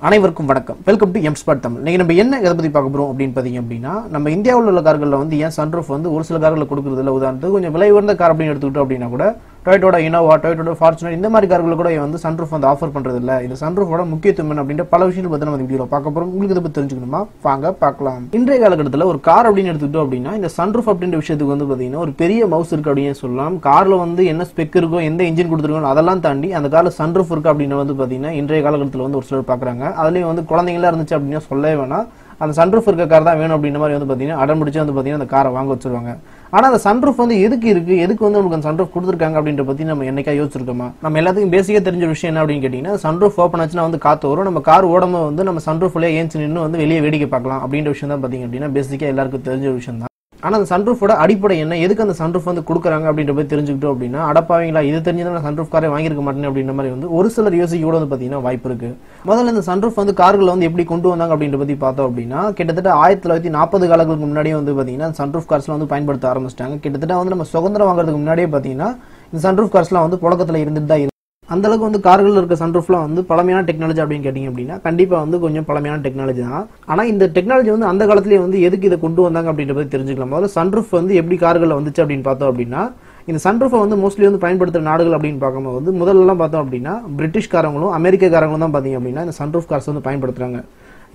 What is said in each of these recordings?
அனைவருக்கும் வணக்கம். Welcome to MSpot Tamil. இன்னைக்கு நம்ம என்ன எதை பத்தி பார்க்க போறோம் அப்படின்னு பாத்தீங்க அப்படின்னா, நம்ம இந்தியாவில் உள்ள கார்கள்ல வந்து ஏன் சன்ரூஃப் வந்து ஒரு சில கார்களில் கொடுக்குறது இல்லை. உதாரணத்துக்கு கொஞ்சம் விலை உயர்ந்த கார் அப்படின்னு எடுத்துக்கிட்டோம் அப்படின்னா கூட டொயோட்டா இனோவா, டொயோட்டா ஃபார்ச்சுனர் இந்த மாதிரி கார்கள் கூட வந்து சன்ரூஃப் வந்து ஆஃபர் பண்றது இல்லை. இந்த சன்ரூஃபோட முக்கியத்துவம் என்ன அப்படின்ற பல விஷயங்கள் பத்தி நம்ம வீடியோல பார்க்க போறோம். உங்களுக்கு இதை பத்தி தெரிஞ்சுக்கணுமா? வாங்க பார்க்கலாம். இன்றைய காலகட்டத்தில் ஒரு கார் அப்படின்னு எடுத்துக்கிட்டோம் அப்படின்னா இந்த சன்ரூஃப் அப்படின்ற விஷயத்துக்கு வந்து பாத்தீங்கன்னா ஒரு பெரிய மவுஸ் இருக்கு அப்படின்னு சொல்லலாம். கார்ல வந்து என்ன ஸ்பெக் இருக்கோ, எந்த இன்ஜின் கொடுத்துருக்கோ அதெல்லாம் தாண்டி அந்த கார்ல சன்ரூஃப் இருக்கு அப்படின்னு வந்து பாத்தீங்கன்னா இன்றைய காலகட்டத்தில் வந்து ஒரு சிலர் பாக்குறாங்க. அதுலயும் வந்து குழந்தைங்களா இருந்துச்சு அப்படின்னா சொல்லவே வேணாம், அந்த சன்ரூஃப் இருக்க கார் தான் வேணும் அப்படின்ற மாதிரி வந்து பாத்தீங்கன்னா அடம் பிடிச்சு வந்து பாத்தீங்கன்னா அந்த காரை வாங்க வச்சிருவாங்க. ஆனா அந்த சன்ரூஃப் வந்து எதுக்கு இருக்கு, எதுக்கு வந்து நமக்கு அந்த சன்ரூஃப் கொடுத்துருக்காங்க அப்படின்ற பத்தி நம்ம என்னைக்கா யோசிச்சிருக்கோமா? நம்ம எல்லாத்துக்கும் பேசிக்கா தெரிஞ்ச விஷயம் என்ன அப்படின்னு கேட்டீங்கன்னா, சன்ரூஃப் ஓப்பன் ஆச்சுன்னா வந்து காத்து வரும், நம்ம கார் ஓடாம வந்து நம்ம சன்ரூஃப்லயே ஏஞ்சி நின்று வந்து வெளியே வேடிக்கை பார்க்கலாம் அப்படின்ற விஷயம் தான் பாத்தீங்க அப்படின்னா பேசிக்கா எல்லாருக்கும் தெரிஞ்ச விஷயம் தான். ஆனா அந்த சன்ரூஃபோட அடிப்படை என்ன, எதுக்கு அந்த சன்ரூஃப் வந்து கொடுக்குறாங்க அப்படின்ற போய் தெரிஞ்சுக்கிட்டோம் அப்படின்னா, அடப்பாவீங்களா இது தெரிஞ்சதான் நான் சன்ரூஃப் காரே வாங்கியிருக்க மாட்டேன் அப்படின்ற மாதிரி வந்து ஒரு சிலர் யோசிக்க கூட வந்து பாத்தீங்கன்னா வாய்ப்பு இருக்கு. முதல்ல இந்த சன்ரூஃப் வந்து கார்கள் வந்து எப்படி கொண்டு வந்தாங்க அப்படின்ற பத்தி பார்த்தோம் அப்படின்னா, கிட்டத்தட்ட 1940 காலங்களுக்கு முன்னாடியே வந்து பாத்தீங்கன்னா சன்ரூஃப் கார்ஸ்லாம் வந்து பயன்படுத்த ஆரம்பிச்சிட்டாங்க. கிட்டத்தட்ட வந்து நம்ம சுதந்திரம் வாங்குறதுக்கு முன்னாடியே பாத்தீங்கன்னா இந்த சன்ரூஃப் கார்ஸ்லாம் வந்து புழக்கத்துல இருந்துட்டு தான். அந்த அளவுக்கு வந்து கார்கள் இருக்க சன்ரூஃப்லாம் வந்து பழமையான டெக்னாலஜி அப்படின்னு கேட்டீங்க அப்படின்னா கண்டிப்பா வந்து கொஞ்சம் பழமையான டெக்னாலஜி தான். ஆனா இந்த டெக்னாலஜி வந்து அந்த காலத்திலேயே வந்து எதுக்கு இதை கொண்டு வந்தாங்க அப்படின்ற பத்தி தெரிஞ்சுக்கலாம். முதல்ல சன்ரூஃப் வந்து எப்படி கார்கள்ல வந்துச்சு அப்படின்னு பார்த்தோம் அப்படின்னா, இந்த சன்ரூஃபை வந்து மோஸ்ட்லி வந்து பயன்படுத்துற நாடுகள் அப்படின்னு பார்க்கும்போது வந்து முதல்ல பார்த்தோம் அப்படின்னா பிரிட்டிஷ்காரங்களும் அமெரிக்காரங்களும் தான் பாத்தீங்க அப்படின்னா இந்த சன்ரூஃப் கார்ஸ் வந்து பயன்படுத்துறாங்க.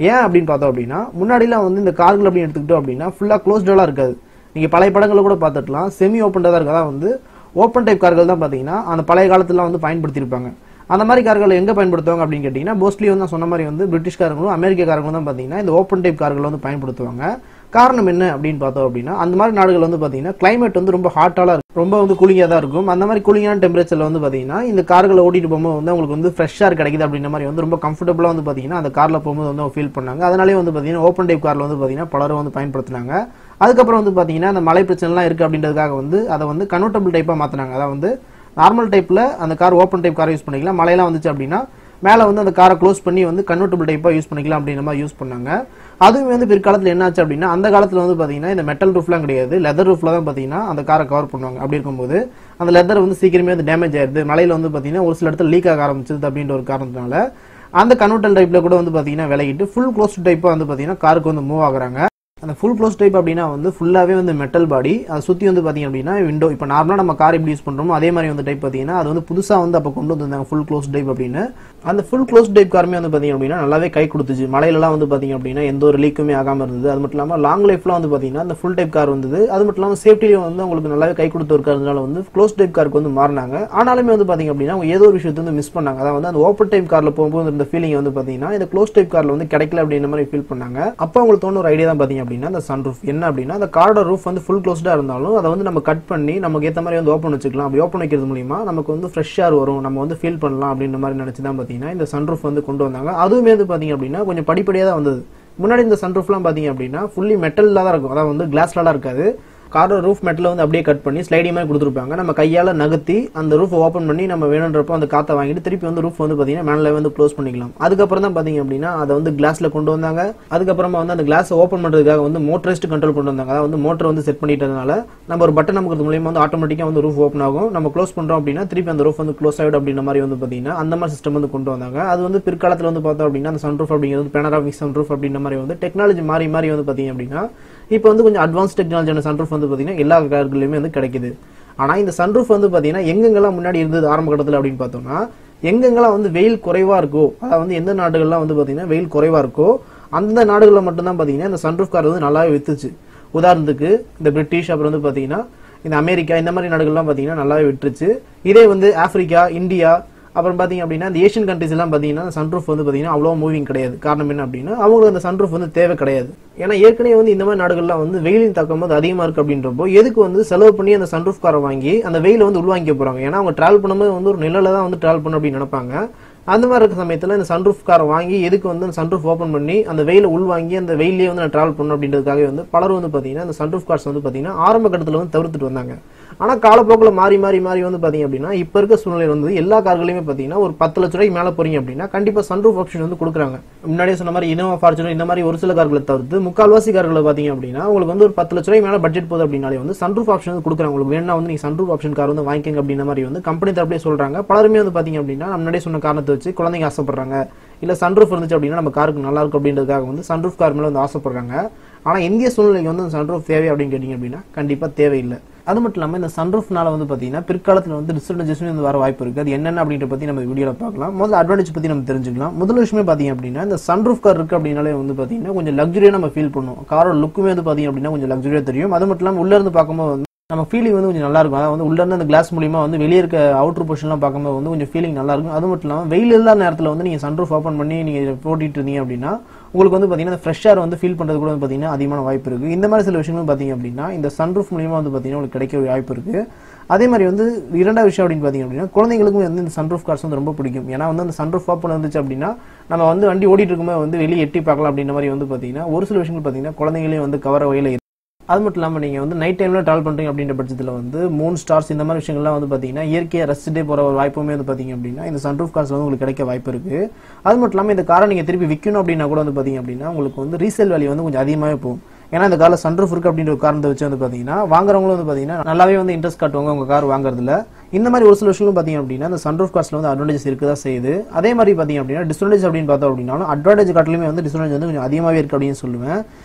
ஏன் அப்படின்னு பார்த்தோம் அப்படின்னா, முன்னாடிலாம் வந்து இந்த கார்கள் அப்படின்னு எடுத்துக்கிட்டோம் அப்படின்னா ஃபுல்லா க்ளோஸ்டெல்லாம் இருக்காது. நீங்க பழைய படங்களை கூட பார்த்துக்கலாம், செமி ஓப்பன்டா தான் இருக்கா வந்து ஓப்பன் டைப் கார்கள் தான் பாத்தீங்கன்னா அந்த பழைய காலத்துல வந்து பயன்படுத்தியிருப்பாங்க. அந்த மாதிரி கார்கள் எங்க பயன்படுத்துவாங்க அப்படின்னு கேட்டீங்கன்னா, மோஸ்ட்லி வந்து நான் சொன்ன மாதிரி வந்து பிரிட்டிஷ்காரங்களும் அமெரிக்காரங்களும் தான் பாத்தீங்கன்னா இந்த ஓப்பன் டைப் கார்கள் வந்து பயன்படுத்துவாங்க. காரணம் என்ன அப்படின்னு பார்த்தோம் அப்படின்னா, அந்த மாதிரி நாடுகள் வந்து பாத்தீங்கன்னா கிளைமேட் வந்து ரொம்ப ஹாட்டாலாம் இருக்கும், ரொம்ப வந்து கூலிங்கா தான் இருக்கும். அந்த மாதிரி கூலிங்கான டெம்பரேச்சர்ல வந்து பாத்தீங்கன்னா இந்த கார்களை ஓட்டிட்டு போகும்போது வந்து உங்களுக்கு வந்து ஃப்ரெஷ் ஏர் கிடைக்குது அப்படின்ற மாதிரி வந்து ரொம்ப கம்ஃபர்டபுளா வந்து பாத்தீங்கன்னா அந்த கார்ல போகும்போது வந்து ஃபீல் பண்ணாங்க. அதனாலே வந்து பாத்தீங்கன்னா ஓப்பன் டைப் கார்ல வந்து பாத்தீங்கன்னா பலரும் வந்து பயன்படுத்தினாங்க. அதுக்கப்புறம் வந்து பாத்தீங்கன்னா அந்த மழை பிரச்சனைலாம் இருக்கு அப்படின்றதுக்காக வந்து அதை வந்து கன்வெர்ட்டபிள் டைப்பா மாத்தினாங்க. அதாவது வந்து நார்மல் டைப்ல அந்த கார் ஓப்பன் டைப் காரை யூஸ் பண்ணிக்கலாம், மழையெல்லாம் வந்துச்சு அப்படின்னா மேல வந்து அந்த காரை க்ளோஸ் பண்ணி வந்து கன்வெர்ட்டபிள் டைப்பா யூஸ் பண்ணிக்கலாம் அப்படின்ற மாதிரி யூஸ் பண்ணாங்க. அதுவும் வந்து பிற்காலத்தில் என்ன ஆச்சு அப்படின்னா, அந்த காலத்துல வந்து பாத்தீங்கன்னா இந்த மெட்டல் ரூஃப்லாம் கிடையாது, லெதர் ரூஃப்ல தான் பாத்தீங்கன்னா அந்த காரை கவர் பண்ணுவாங்க. அப்படி இருக்கும்போது அந்த லெதர் வந்து சீக்கிரமே வந்து டேமேஜ் ஆயிருது, மழையில வந்து பாத்தீங்கன்னா ஒரு சில இடத்துல லீக் ஆக ஆரம்பிச்சது அப்படின்ற ஒரு காரணத்தினால அந்த கன்வெர்ட்டபிள் டைப்ல கூட வந்து பாத்தீங்கன்னா விலகிட்டு ஃபுல் க்ளோஸ்ட் டைப்பா வந்து பாத்தீங்கன்னா காருக்கு வந்து மூவ் ஆகுறாங்க. அந்த ஃபுல் க்ளோஸ் டைப் அப்படின்னா வந்து ஃபுல்லாவே வந்து மெட்டல் பாடி, அதை சுத்தி வந்து பாத்தீங்க அப்படின்னா விண்டோ. இப்போ நார்மலா நம்ம கார் எப்படி யூஸ் பண்றோமோ அதே மாதிரி வந்து டைப் பாத்தீங்கன்னா அது வந்து புதுசா வந்து அப்ப கொண்டு வந்தாங்க ஃபுல் க்ளோஸ் டைப் அப்படின்னு. அந்த ஃபுல் க்ளோஸ் டைப் காருமே வந்து பாத்தீங்க அப்படின்னா நல்லாவே கை கொடுத்துச்சு. மலையிலலாம் வந்து பாத்தீங்க அப்படின்னா எந்த ஒரு லீக்குமே ஆகாம இருந்தது. அது மட்டும் இல்லாம லாங் லைஃப்லாம் வந்து பாத்தீங்கன்னா அந்த ஃபுல் டைப் கார் வந்தது. அது மட்டும் இல்லாம சேஃப்டியும் வந்து உங்களுக்கு நல்லாவே கை கொடுத்து இருக்கிறதுனால வந்து க்ளோஸ் டைப் காருக்கு வந்து மாறினாங்க. ஆனாலுமே வந்து பாத்தீங்க அப்படின்னா அவங்க ஏதோ ஒரு விஷயத்தை வந்து மிஸ் பண்ணாங்க. அதாவது அந்த ஓப்பன் டைப் கார்ல போகும்போது இந்த ஃபீலிங் வந்து பாத்தீங்கன்னா இந்த க்ளோஸ் டைப் கார்ல வந்து கிடைக்கல அப்படின்ற மாதிரி ஃபீல் பண்ணாங்க. அப்ப உங்களுக்கு தோணுன ஒரு ஐடியா தான் பாத்தீங்க அப்படின்னா அந்த சன்ரூஃப். என்ன அப்படின்னா, அந்த காரோட ரூஃப் வந்து ஃபுல் க்ளோஸ்டா இருந்தாலும் அதை வந்து நம்ம கட் பண்ணி நமக்கு ஏற்ற மாதிரி வந்து ஓப்பன் வச்சுக்கலாம். அப்படி ஓப்பன் வைக்கிறது மூலியமா நமக்கு வந்து ஃப்ரெஷ் ஏர் வரும், நம்ம வந்து ஃபீல் பண்ணலாம் அப்படின்ற மாதிரி நினைச்சு தான் பாத்தீங்கன்னா இந்த சன்ரூஃப் வந்து கொண்டு வந்தாங்க. அதுவுமே வந்து பாத்தீங்க அப்படின்னா கொஞ்சம் படிப்படியா தான் வந்தது. முன்னாடி இந்த சன்ரூஃப்லாம் பாத்தீங்க அப்படின்னா ஃபுல்லி மெட்டல்ல தான் இருக்கும், அதாவது வந்து கிளாஸ்லாம் இருக்காது. காரோட ரூஃப் மெட்டல வந்து அப்படியே கட் பண்ணி ஸ்லைடிங் மாதிரி கொடுத்துருப்பாங்க. நம்ம கையால நகர்த்தி அந்த ரூஃப் ஓப்பன் பண்ணி நம்ம வேணுன்றப்போ அந்த காத்தை வாங்கிட்டு திருப்பி வந்து ரூஃப் வந்து பாத்தீங்கன்னா மேலே வந்து க்ளோஸ் பண்ணிக்கலாம். அதுக்கப்புறம் தான் பாத்தீங்க அப்படின்னா அதை வந்து கிளாஸ்ல கொண்டு வந்தாங்க. அதுக்கப்புறமா வந்து அந்த கிளாஸ் ஓப்பன் பண்றதுக்காக வந்து மோட்டரைஸ்ட் கண்ட்ரோல் கொண்டு வந்தாங்க. அதாவது வந்து மோட்டர் வந்து செட் பண்ணிட்டதுனால நம்ம ஒரு பட்டன் நமக்கு மூலியமா வந்து ஆட்டோமேட்டிக்கா வந்து ரூஃப் ஓப்பன் ஆகும். நம்ம க்ளோஸ் பண்றோம் அப்படின்னா திருப்பி அந்த ரூஃப் வந்து க்ளோஸ் ஆயிடும் அப்படின்ற மாதிரி வந்து பாத்தீங்கன்னா அந்த மாதிரி சிஸ்டம் வந்து கொண்டு வந்தாங்க. அது வந்து பிற்காலத்துல வந்து பார்த்தோம் அப்படின்னா அந்த சன்ரூஃப் அப்படிங்கிறது பேனராமிக் சன்ரூஃப் அப்படின்ற மாதிரி வந்து டெக்னாலஜி மாறி மாறி வந்து பாத்தீங்க அப்படின்னா இப்போ வந்து கொஞ்சம் அட்வான்ஸ் டெக்னாலஜியான சன்ரூஃப் வந்து பாத்தீங்கன்னா எல்லா கார்களுமே வந்து கிடைக்குது. ஆனா இந்த சன்ரூஃப் வந்து பாத்தீங்கன்னா எங்கெங்கெல்லாம் முன்னாடி இருந்தது ஆரம்ப கட்டத்துல அப்படின்னு பார்த்தோம்னா, எங்கெங்கெல்லாம் வந்து வெயில் குறைவா இருக்கோ, அதாவது வந்து எந்த நாடுகள்லாம் வந்து பாத்தீங்கன்னா வெயில் குறைவா இருக்கோ அந்த நாடுகள்ல மட்டும் தான் பாத்தீங்கன்னா இந்த சன்ரூஃப் கார் வந்து நல்லாவே வித்துச்சு. உதாரணத்துக்கு இந்த பிரிட்டிஷ், அப்புறம் வந்து பாத்தீங்கன்னா இந்த அமெரிக்கா, இந்த மாதிரி நாடுகள்லாம் பாத்தீங்கன்னா நல்லாவே விட்டுருச்சு. இதே வந்து ஆப்பிரிக்கா, இந்தியா, அப்புறம் பாத்தீங்க அப்படின்னா இந்த ஏஷியன் கண்ட்ரிஸ் எல்லாம் பாத்தீங்கன்னா சன்ரூஃப் வந்து பாத்தீங்கன்னா அவ்வளவு மூவிங் கிடையாது. காரணம் என்ன அப்படின்னா அவங்களுக்கு அந்த சன்ரூஃப் வந்து தேவை கிடையாது. ஏன்னா ஏற்கனவே வந்து இந்த மாதிரி நாடுகள்லாம் வந்து வெயிலின் தாக்கம் வந்து அதிகமா இருக்கு அப்படின்றப்போ எதுக்கு வந்து செலவு பண்ணி அந்த சன்ரூஃப் காரை வாங்கி அந்த வெயில வந்து உள்வாங்கிக்க போறாங்க. ஏன்னா அவங்க டிராவல் பண்ணும்போது வந்து ஒரு நிழல தான் வந்து டிராவல் பண்ணணும் அப்படின்னு நினைப்பாங்க. அந்த மாதிரி இருக்க சமயத்துல இந்த சன்ரூஃப் காரை வாங்கி எதுக்கு வந்து அந்த சன்ரூஃப் ஓப்பன் பண்ணி அந்த வெயில உள்வாங்கி அந்த வெயிலே வந்து நான் டிராவல் பண்ணணும் அப்படின்றதுக்காக வந்து பலரும் வந்து பாத்தீங்கன்னா இந்த சன்ரூஃப் கார்ஸ் வந்து பாத்தீங்கன்னா ஆரம்ப கட்டத்துல வந்து தவிர்த்துட்டு வந்தாங்க. ஆனா காலப்போக்கில் மாறி மாறி மாறி வந்து பாத்தீங்க அப்படின்னா இப்ப இருக்க சூழ்நிலை வந்து எல்லா கார்களையுமே பாத்தீங்கன்னா ஒரு 10 லட்ச ரூபாய்க்கு மேல போறீங்க அப்படின்னா கண்டிப்பா சன்ரூஃப் ஆப்ஷன் வந்து கொடுக்குறாங்க. முன்னாடியே சொன்ன மாதிரி இனோவா, ஃபார்ச்சுனர் இந்த மாதிரி ஒரு சில கார்களை தவிர்த்து முக்கால்வாசி கார்களை பாத்தீங்க அப்படின்னா உங்களுக்கு வந்து ஒரு 10 லட்ச ரூபாய்க்கு மேல பட்ஜெட் போகுது அப்படின்னாலே வந்து சன்ரூஃப் ஆப்ஷன் வந்து கொடுக்குறாங்க. உங்களுக்கு வேணா வந்து நீங்க சன்ரூஃப் ஆப்ஷன் கார் வந்து வாங்கிக்கங்க அப்படின்ற மாதிரி வந்து கம்பெனி தரப்பே சொல்றாங்க. பலருமே வந்து பாத்தீங்க அப்படின்னா முன்னாடியே சொன்ன காரணத்தை வச்சு குழந்தைங்க ஆசைப்படுறாங்க, இல்ல சன்ரூஃப் இருந்துச்சு அப்படின்னா நம்ம காருக்கு நல்லா இருக்கும் அப்படின்றதுக்காக வந்து சன்ரூஃப் கார் மேல வந்து ஆசைப்படுறாங்க. ஆனா இந்திய சூழ்நிலைக்கு வந்து சன்ரூஃப் தேவை அப்படின்னு கேட்டீங்க அப்படின்னா கண்டிப்பா தேவையில்லை. அது மட்டும் இல்லாம இந்த சன்ரூஃப்னால வந்து பாத்தீங்கன்னா பிற்காலத்துல வந்து டிஸ்அட்வான்டேஜ் வந்து வர வாய்ப்பு இருக்கு. அது என்னென்ன அப்படின்ற பத்தி நம்ம வீடியோல பார்க்கலாம். முதல்ல அட்வான்டேஜ் பத்தி நம்ம தெரிஞ்சுக்கலாம். முதல் விஷயமே பாத்தீங்க அப்படின்னா இந்த சன்ரூஃப் கார் இருக்கு அப்படின்னாலே வந்து பாத்தீங்கன்னா கொஞ்சம் லக்ஸரியா நம்ம ஃபீல் பண்ணுவோம். காரோட லுக்குமே வந்து பாத்தீங்க அப்படின்னா கொஞ்சம் லக்ஸரியா தெரியும். அது மட்டும் இல்லாம உள்ள இருந்து பார்க்கும்போது வந்து நம்ம ஃபீலிங் வந்து கொஞ்சம் நல்லா இருக்கும். அதாவது வந்து உள்ள இருந்து அந்த கிளாஸ் மூலியமா வந்து வெளியே இருக்க அவுட்டர் பொசிஷன்லாம் பார்க்கும்போது வந்து கொஞ்சம் ஃபீலிங் நல்லா இருக்கும். அது மட்டும் இல்லாம வெயில் இல்லாத நேரத்துல வந்து நீங்க சன்ரூஃப் ஓபன் பண்ணி நீங்க போட்டிட்டு இருந்தீங்க அப்படின்னா உங்களுக்கு வந்து பாத்தீங்கன்னா ஃப்ரெஷ் ஏர் வந்து ஃபீல் பண்றது கூட வந்து பாத்தீங்கன்னா அதிகமான வாய்ப்பு இருக்கு. இந்த மாதிரி சில விஷயங்களும் பாத்தீங்க அப்படின்னா இந்த சன்ரூஃப் மூலியமா வந்து பாத்தீங்கன்னா உங்களுக்கு கிடைக்க வாய்ப்பு இருக்கு. அதே மாதிரி வந்து இரண்டாவது விஷயம் அப்படின்னு பாத்தீங்க அப்படின்னா குழந்தைங்களுக்கும் வந்து இந்த சன்ரூஃப் கார்ஸ் வந்து ரொம்ப பிடிக்கும். ஏன்னா வந்து அந்த சன்ரூஃப் ஓப்பன் இருந்துச்சு அப்படின்னா நம்ம வந்து வண்டி ஓடிட்டு இருக்கும்போது வந்து வெளியே எட்டி பார்க்கலாம் அப்படின்ற மாதிரி வந்து பாத்தீங்கன்னா ஒரு சில விஷயங்கள் பாத்தீங்கன்னா குழந்தைங்களையும் வந்து கவர வகையில. அது மட்டும் இல்லாமல் நீங்கள் வந்து நைட் டைமில் ட்ராவல் பண்ணுறீங்க அப்படின்ற பட்சத்தில் வந்து மூன் ஸ்டார்ஸ் இந்த மாதிரி விஷயங்கள்லாம் வந்து பார்த்தீங்கன்னா இயற்கையை ரசிச்சுட்டே போகிற ஒரு வாய்ப்புமே வந்து பார்த்தீங்க அப்படின்னா இந்த சன்ரூஃப் கார்ஸ் வந்து உங்களுக்கு கிடைக்க வாய்ப்பு இருக்குது. அது மட்டும் இல்லாமல் இந்த காரை நீங்கள் திருப்பி விற்கணும் அப்படின்னா கூட வந்து பார்த்தீங்க அப்படின்னா உங்களுக்கு வந்து ரீசேல் வேல்யூ வந்து கொஞ்சம் அதிகமாகவே போகும். ஏன்னா இந்த காரில் சன்ரூஃப் இருக்கு அப்படின்ற ஒரு காரணத்தை வச்சு வந்து பார்த்தீங்கன்னா வாங்குறவங்களும் வந்து பார்த்தீங்கன்னா நல்லாவே வந்து இன்ட்ரெஸ்ட் காட்டுவாங்க உங்கள் கார் வாங்குறதுல. இந்த மாதிரி ஒரு சில விஷயங்களும் பார்த்தீங்க அப்படின்னா இந்த சன்ரூஃப் கார்ஸ்ல வந்து அட்வான்டேஜ் இருக்குதா செய்யுது. அதே மாதிரி பார்த்தீங்க அப்படின்னா டிஸ்அட்வான்டேஜ் அப்படின்னு பார்த்தோம் அப்படின்னாலும் அட்வான்டேஜ் காட்டிலுமே வந்து டிஸ்அட்வான்டேஜ் வந்து கொஞ்சம் அதிகமாகவே இருக்கு அப்படின்னு சொல்லுவேன்.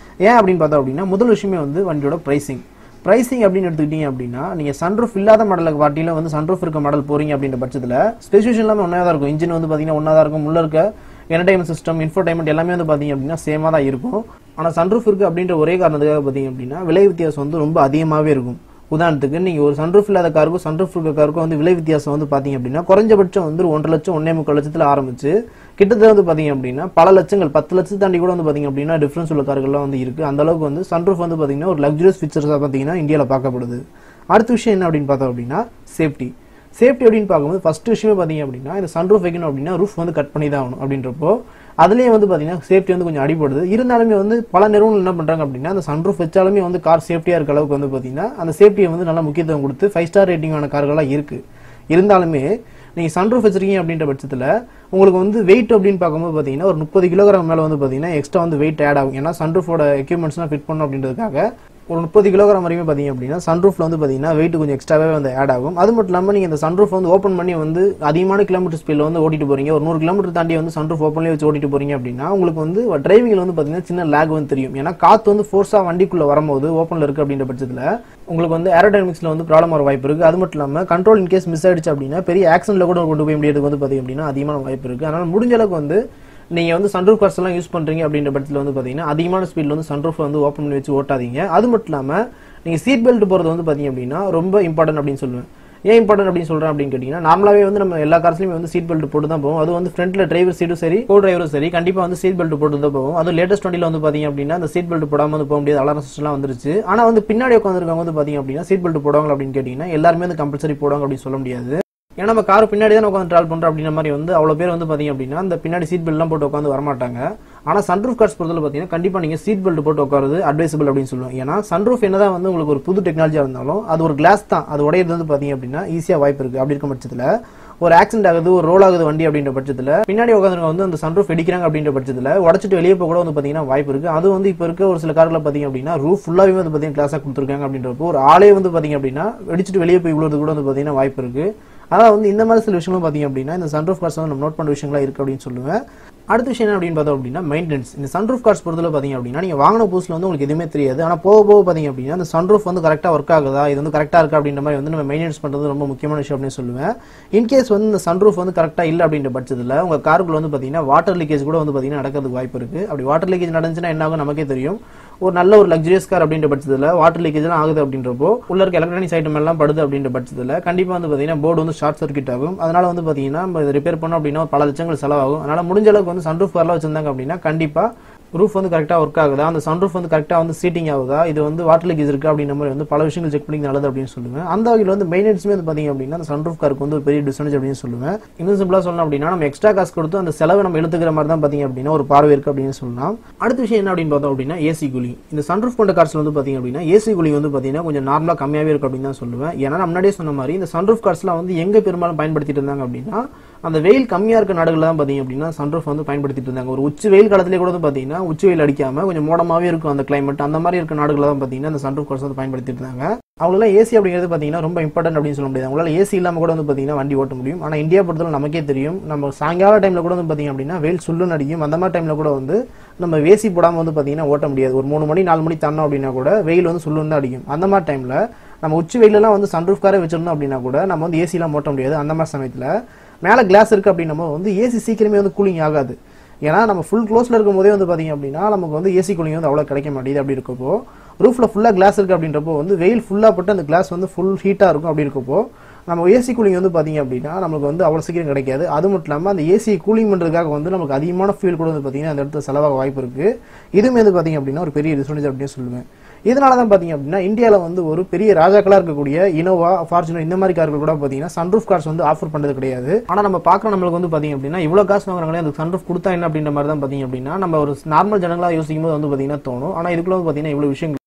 ஏன் அப்படின்னு பார்த்தோம் அப்படின்னா முதல் விஷயமே வந்து வண்டியோட பிரைசிங் அப்படின்னு எடுத்துக்கிட்டீங்க அப்படின்னா நீங்க சன்ரூஃப் இல்லாத மாடலுக்கு பார்ட்டியில வந்து சன்ரூஃப் இருக்க மாடல் போறீங்க அப்படின்ற பட்சத்தில் ஸ்பெசிஃபிகேஷன் எல்லாமே ஒன்றா தான் இருக்கும். இன்ஜின் வந்து பார்த்தீங்கன்னா ஒன்றா தான் இருக்கும். உள்ள இருக்க என்டர்டைன்மெண்ட் சிஸ்டம் இன்ஃபோடைன்மெண்ட் எல்லாமே வந்து பார்த்தீங்க அப்படின்னா சேமாக தான் இருக்கும். ஆனால் சன்ரூஃப் இருக்கு அப்படின்ற ஒரே காரணத்துக்காக பார்த்தீங்க அப்படின்னா விலை வித்தியாசம் வந்து ரொம்ப அதிகமாகவே இருக்கும். உதாரணத்துக்கு நீங்க ஒரு சன்ரூஃப் இல்லாத காருக்கும் சன்ரூஃப் இருக்க காருக்கும் வந்து விலை வித்தியாசம் வந்து பாத்தீங்க அப்படின்னா குறைஞ்சபட்சம் வந்து 1.5 லட்சம் 1.25 லட்சத்துல ஆரம்பிச்சு கிட்டத்தட்ட வந்து பாத்தீங்க அப்படின்னா பல லட்சங்கள் 10 லட்சம் தாண்டி கூட வந்து பாத்தீங்க அப்படின்னா டிஃபரன்ஸ் உள்ள கார்கள்லாம் வந்து இருக்கு. அந்த அளவுக்கு வந்து சன்ரூஃப் வந்து பாத்தீங்கன்னா ஒரு லக்ஸரியஸ் ஃபீச்சர்ஸா பாத்தீங்கன்னா இந்தியாவில் பார்க்கப்படுது. அடுத்த விஷயம் என்ன அப்படின்னு பார்த்தோம் அப்படின்னா சேஃப்டி அப்படின்னு பார்க்கும்போது ஃபர்ஸ்ட் விஷயமே பாத்தீங்க அப்படின்னா இந்த சன்ரூஃப் வைக்கணும் அப்படின்னா ரூஃப் வந்து கட் பண்ணி தான் ஆகணும். அப்படின்றப்போ அதுலயே வந்து பாத்தீங்கன்னா சேஃப்டி வந்து கொஞ்சம் அடிபடுது. இருந்தாலுமே வந்து பல நிறுவனங்கள் என்ன பண்றாங்க அப்படின்னா அந்த சன்ரூஃப் வச்சாலுமே வந்து கார் சேஃப்டியா இருக்க அளவுக்கு வந்து பாத்தீங்கன்னா அந்த சேஃப்டியை வந்து நல்லா முக்கியத்துவம் கொடுத்து 5 ஸ்டார் ரேட்டிங்கான கார்கள்லாம் இருக்கு. இருந்தாலுமே நீங்க சன்ரூஃப் வச்சிருக்கீங்க அப்படின்ற பட்சத்துல உங்களுக்கு வந்து வெயிட் அப்படின்னு பார்க்கும்போது பாத்தீங்கன்னா ஒரு 30 கிலோகிராம் மேல வந்து பாத்தீங்கன்னா எக்ஸ்ட்ரா வந்து வெயிட் ஆட் ஆகும். ஏன்னா சன்ரூஃபோட எக்யூப்மெண்ட்ஸ்லாம் ஃபிட் பண்ணணும் அப்படின்றதுக்காக ஒரு 30 கிலோகிராம் வரைக்கும் பாத்தீங்க அப்படின்னா சன்ரூஃப்ல வந்து பாத்தீங்கன்னா வெயிட் கொஞ்சம் எக்ஸ்ட்ராவே வந்து ஆட் ஆகும். அது மட்டும் இல்லாம நீங்க இந்த சன்ரூஃப் வந்து ஓப்பன் பண்ணி வந்து அதிகமான கிலோமீட்டர் ஸ்பீட்ல வந்து ஓட்டிட்டு போறீங்க, ஒரு 100 கிலோமீட்டர் தாண்டி வந்து சன்ரூஃப் ஓப்பன்லயே வச்சு ஓட்டிட்டு போறீங்க அப்படின்னா உங்களுக்கு வந்து டிரைவிங்ல வந்து பாத்தீங்கன்னா சின்ன லேக் வந்து தெரியும். ஏன்னா காத்து வந்து ஃபோர்ஸா வண்டிக்குள்ள வரும்போது ஓப்பன்ல இருக்கு அப்படின்ற பட்சத்துல உங்களுக்கு வந்து ஏரோடைனமிக்ஸ்ல வந்து ப்ராப்ளம் வர வாய்ப்பு இருக்கு. அது மட்டும் இல்லாம கண்ட்ரோல் இன்கேஸ் மிஸ் ஆயிடுச்சு அப்படின்னா பெரிய ஆக்சிடென்ட்ல கூட கொண்டு போய் முடியறதுக்கு வந்து பாத்தீங்க அப்படின்னா அதிகமான வாய்ப்பு இருக்கு. அதனால முடிஞ்ச அளவுக்கு வந்து நீங்க வந்து சன்ரூஃப் கார்ஸ் எல்லாம் யூஸ் பண்றீங்க அப்படின்ற பட்சத்துல வந்து பாத்தீங்கன்னா அதிகமான ஸ்பீட்ல வந்து சன்ரூஃப் வந்து ஓப்பன் பண்ணி வச்சு ஓட்டாதீங்க. அது மட்டும் இல்லாம நீங்க சீட் பெல்ட் போறது வந்து பாத்தீங்க அப்படின்னா ரொம்ப இம்பார்ட்டன்ட் அப்படின்னு சொல்லுவேன். ஏன் இம்பார்ட்டன்ட் அப்படின்னு சொல்றேன் அப்படின்னு கேட்டீங்கன்னா நார்மலாவே வந்து நம்ம எல்லா கார்ஸ்லயுமே வந்து சீட் பெல்ட் போட்டு தான் போவோம். அது வந்து ஃப்ரண்ட்ல டிரைவர் சீட்டும் சரி கோ டிரைவரும் சரி கண்டிப்பா வந்து சீட் பெல்ட் போட்டு தான் போவோம். அது லேட்டஸ்ட் வண்டியில வந்து பாத்தீங்க அப்படின்னா அந்த சீட் பெல்ட் போடாம வந்து போக முடியாது, அலாரம் சிஸ்டம்லாம் வந்துருச்சு. ஆனா வந்து பின்னாடி உட்காந்துருக்கவங்க வந்து பாத்தீங்க அப்படின்னா சீட் பெல்ட் போடுவாங்க அப்படின்னு கேட்டீங்கன்னா எல்லாருமே வந்து கம்பல்சரி போடுவாங்க அப்படின்னு சொல்ல முடியாது. ஏன்னா நம்ம கார் பின்னாடி தான் உட்காந்து டிராவல் பண்றோம் அப்படின்ற மாதிரி வந்து அவ்வளவு பேர் வந்து பாத்தீங்க அப்படின்னா அந்த பின்னாடி சீட் பெல்ட் எல்லாம் போட்டு உட்காந்து வரமாட்டாங்க. ஆனா சன்ரூஃப் கார்ஸ் பொறுத்தவரை பாத்தீங்கன்னா கண்டிப்பா நீங்க சீட் பெல்ட் போட்டு உட்காருது அட்வைசபிள் அப்படின்னு சொல்லுவோம். ஏன்னா சன்ரூஃப் என்னதான் வந்து உங்களுக்கு ஒரு புது டெக்னாலஜியா இருந்தாலும் அது ஒரு கிளாஸ் தான், அது உடையிறது வந்து பாத்தீங்க அப்படின்னா ஈஸியா வாய்ப்பு இருக்கு. அப்படி இருக்கும் பட்சத்துல ஒரு ஆக்சிடென்ட் ஆகுது, ஒரு ரோல் ஆகுது வண்டி அப்படின்ற பட்சத்துல பின்னாடி உட்காந்துருக்க வந்து அந்த சன்ரூஃப் அடிக்கிறாங்க அப்படின்ற பட்சத்துல உடச்சிட்டு வெளியே போக கூட வந்து பாத்தீங்கன்னா வாய்ப்பு இருக்கு. அது வந்து இப்ப இருக்க ஒரு சில கார்ல பாத்தீங்க அப்படின்னா ரூஃப் ஃபுல்லாவே வந்து பாத்தீங்கன்னா கிளாஸா கொடுத்துருக்காங்க அப்படின்றப்போ ஒரு ஆளே வந்து பாத்தீங்க அப்படின்னா வெடிச்சிட்டு வெளியே போய் விழுறது கூட வந்து பாத்தீங்கன்னா வாய்ப்பு இருக்கு. அதான் வந்து இந்த மாதிரி சில விஷயங்களும் பாத்தீங்க அப்படின்னா இந்த சன்ரூஃப் கார்ஸ் வந்து நம்ம நோட் பண்ண விஷயங்களா இருக்கு அப்படின்னு சொல்லுவேன். அடுத்த விஷயம் என்ன அப்படின்னு பார்த்தோம் அப்படின்னா மெயின்டெனன்ஸ். இந்த சன்ரூஃப் கார்ஸ் பொறுத்தவரை பாத்தீங்க அப்படின்னா நீங்க வாங்கின புதுசுல வந்து உங்களுக்கு எதுவுமே தெரியாது. ஆனா போக போக பாத்தீங்க அப்படின்னா அந்த சன்ரூஃப் வந்து கரெக்டா ஒர்க் ஆகுதா, இது வந்து கரெக்டா இருக்கா அப்படின்ற மாதிரி வந்து நம்ம மெயின்டெனன்ஸ் பண்றது ரொம்ப முக்கியமான விஷயம் அப்படின்னு சொல்லுவேன். இன்கேஸ் வந்து இந்த சன்ரூஃப் வந்து கரெக்டா இல்ல அப்படின்ற பட்சத்துல உங்க காருக்குள்ள வந்து பாத்தீங்கன்னா வாட்டர் லீக்கேஜ் கூட வந்து பாத்தீங்கன்னா நடக்கிறதுக்கு வாய்ப்பு இருக்கு. அப்படி வாட்டர் லீக்கேஜ் நடந்துச்சுன்னா என்ன ஆகும் நமக்கே தெரியும். ஒரு நல்ல ஒரு லக்ஸரியஸ் கார் அப்படின்ற பட்சத்துல வாட்டர் லீக்கேஜ் எல்லாம் ஆகுது அப்படின்றப்போ உள்ள இருக்க எலக்ட்ரானிக்ஸ் ஐட்டம் எல்லாம் படுது அப்படின்ற பட்சத்துல கண்டிப்பா வந்து பாத்தீங்கன்னா போர்டு வந்து ஷார்ட் சர்க்யூட் ஆகும். அதனால வந்து பாத்தீங்கன்னா நம்ம இதை ரிப்பேர் பண்ணோம் அப்படின்னா பல லட்சங்கள் செலவாகும். அதனால முடிஞ்ச அளவுக்கு வந்து சன்ரூஃப் கார்ல வச்சிருந்தாங்க அப்படின்னா கண்டிப்பா ரூஃப் வந்து கரெக்டா ஒர்க் ஆகுதா, அந்த சன்ரூஃப் வந்து கரெக்டா வந்து சீட்டிங் ஆகுதா, இது வந்து வாட்டர் லீக்கேஜ் இருக்கு அப்படின்ற மாதிரி வந்து பல விஷயங்கள் செக் பண்ணி நல்லது அப்படின்னு சொல்லுவேன். அந்த வகையில் வந்து மெயின்டெனன்ஸ்மே வந்து பாத்தீங்க அப்படின்னா அந்த சன்ரூஃப் காருக்கு வந்து ஒரு பெரிய டிஸ்அட்வான்டேஜ் அப்படின்னு சொல்லுவேன். இன்னும் சிம்பிளா சொல்லணும் அப்படின்னா நம்ம எக்ஸ்ட்ரா காசு கொடுத்து அந்த செலவை நம்ம இழுத்துக்கிற மாதிரி தான் பாத்தீங்க அப்படின்னா ஒரு பார்வை இருக்கு அப்படின்னு சொல்லலாம். அடுத்த விஷயம் என்ன அப்படின்னு பார்த்தோம் அப்படின்னா ஏசி கூலிங். இந்த சன்ரூஃப் கொண்ட கார்ஸ்ல வந்து பாத்தீங்க அப்படின்னா ஏசி கூலிங் வந்து பாத்தீங்கன்னா கொஞ்சம் நார்மலா கம்மியாவே இருக்கு அப்படின்னு தான் சொல்லுவேன். ஏன்னா நான் முன்னாடியே சொன்ன மாதிரி இந்த சன்ரூஃப் கார்ஸ்லாம் வந்து எங்க பெரும்பாலும் பயன்படுத்திட்டு இருந்தாங்க அப்படின்னா அந்த வெயில் கம்மியா இருக்க நாடுகள் தான் பாத்தீங்க அப்படின்னா சன்ரூஃப் வந்து பயன்படுத்திட்டு இருந்தாங்க. ஒரு உச்சி வெயில் காலத்திலே கூட வந்து பாத்தீங்கன்னா உச்சி வெயில் அடிக்காம கொஞ்சம் மோடமாவே இருக்கும் அந்த கிளைமேட், அந்த மாதிரி இருக்க நாடுகள் தான் பாத்தீங்கன்னா அந்த சன்ரூஃப் கார்ஸ் வந்து பயன்படுத்திட்டு இருந்தாங்க. அவங்களால ஏசி அப்படிங்கிறது பார்த்தீங்கன்னா ரொம்ப இம்பார்ட்டன்ட் அப்படின்னு சொல்ல முடியாது. அவங்களால ஏசி இல்லாமல் கூட வந்து பார்த்தீங்கன்னா வண்டி ஓட்ட முடியும். ஆனால் இந்தியா பொறுத்தவரை நமக்கே தெரியும், நம்ம சாயங்கால டைமில் கூட வந்து பார்த்தீங்க அப்படின்னா வெயில் சுல்லுன்னு அடிக்கும். அந்த மாதிரி டைமில் கூட வந்து நம்ம ஏசி போடாமல் வந்து பார்த்தீங்கன்னா ஓட்ட முடியாது. ஒரு 3 மணி 4 மணி தாண்டோம் அப்படின்னா கூட வெயில் வந்து சுல்லுன்னு தான் அடிக்கும். அந்த மாதிரி டைமில் நம்ம உச்சி வெயிலெல்லாம் வந்து சன்ரூஃப் காரே வச்சிருந்தோம் அப்படின்னா கூட நம்ம வந்து ஏசிலாம் ஓட்ட முடியாது. அந்த மாதிரி சமயத்தில் மேலே கிளாஸ் இருக்குது அப்படின்னா வந்து ஏசி சீக்கிரமே வந்து கூலிங் ஆகாது. ஏன்னா நம்ம ஃபுல் க்ளோஸில் இருக்கும் போதே வந்து பார்த்தீங்க அப்படின்னா நமக்கு வந்து ஏசி கூலிங் வந்து அவ்வளோ கிடைக்க மாட்டேது. அப்படி இருக்கப்போ ரூஃபில் ஃபுல்லாக கிளாஸ் இருக்குது அப்படின்றப்போ வந்து வெயில் ஃபுல்லாக பட்டு அந்த கிளாஸ் வந்து ஃபுல் ஹீட்டாக இருக்கும். அப்படி இருக்கப்போ நம்ம ஏசி கூலிங் வந்து பார்த்தீங்க அப்படின்னா நமக்கு வந்து அவ்வளோ சீக்கிரம் கிடைக்காது. அது மட்டும் இல்லாமல் அந்த ஏசி கூலிங் பண்ணுறதுக்காக வந்து நமக்கு அதிகமான ஃபியூல் கூட வந்து பார்த்தீங்கன்னா அந்த இடத்துல செலவாக வாய்ப்பு இருக்குது. இதுவுமே வந்து பார்த்தீங்க அப்படின்னா ஒரு பெரிய டிஸ்அட்வான்டேஜ் அப்படின்னு சொல்லுவேன். இதனால தான் பார்த்தீங்க அப்படின்னா இந்தியாவில் வந்து ஒரு பெரிய ராஜாக்களாக இருக்கக்கூடிய இனோவா, ஃபார்ச்சுனர் இந்த மாதிரி கார்கள் கூட பார்த்தீங்கன்னா சன்ரூஃப் கார்ஸ் வந்து ஆஃபர் பண்ணுறது கிடையாது. ஆனால் நம்ம பார்க்குற நம்மளுக்கு வந்து பார்த்தீங்க அப்படின்னா இவ்வளோ காசு வாங்குறாங்களே அந்த சன்ரூஃப் கொடுத்தா என்ன அப்படின்ற மாதிரி தான் பார்த்தீங்க அப்படின்னா நம்ம ஒரு நார்மல் ஜனங்களாக யோசிக்கும் போது வந்து பார்த்தீங்கன்னா தோணும். ஆனால் இதுக்குள்ள வந்து பார்த்தீங்கன்னா இவ்வளோ விஷயங்கள்.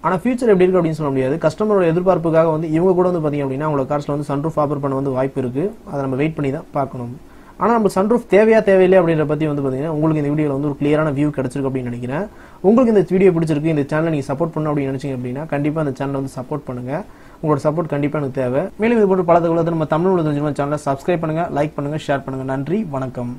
ஆனால் ஃபியூச்சர் எப்படி இருக்கு அப்படின்னு சொல்ல முடியாது. கஸ்டமரோட எதிர்பார்ப்புக்காக வந்து இவங்க கூட வந்து பார்த்தீங்க அப்படின்னா அவங்களோட கார்ஸில் வந்து சன்ரூஃப் ஆஃபர் பண்ண வந்து வாய்ப்பு இருக்குது. அதை நம்ம வெயிட் பண்ணி தான் பார்க்கணும். ஆனால் நம்ம சன்ரூஃப் தேவையா தேவையில்லை அப்படின்ற பற்றி வந்து பார்த்தீங்கன்னா உங்களுக்கு இந்த வீடியோவில் வந்து ஒரு கிளியரான வியூ கிடைச்சிருக்கு அப்படின்னு நினைக்கிறேன். உங்களுக்கு இந்த வீடியோ பிடிச்சிருக்கு, இந்த சேனலை நீங்கள் சப்போர்ட் பண்ணணும் அப்படின்னு நினைச்சீங்க அப்படின்னா கண்டிப்பாக இந்த சேனலை வந்து சப்போர்ட் பண்ணுங்க. உங்களோட சப்போர்ட் கண்டிப்பாக எனக்கு தேவை. மேலும் இது போன்ற பல தகவல்கள் நம்ம தமிழ் உள்ள சேனலை சப்ஸ்கிரைப் பண்ணுங்க, லைக் பண்ணுங்க, ஷேர் பண்ணுங்க. நன்றி, வணக்கம்.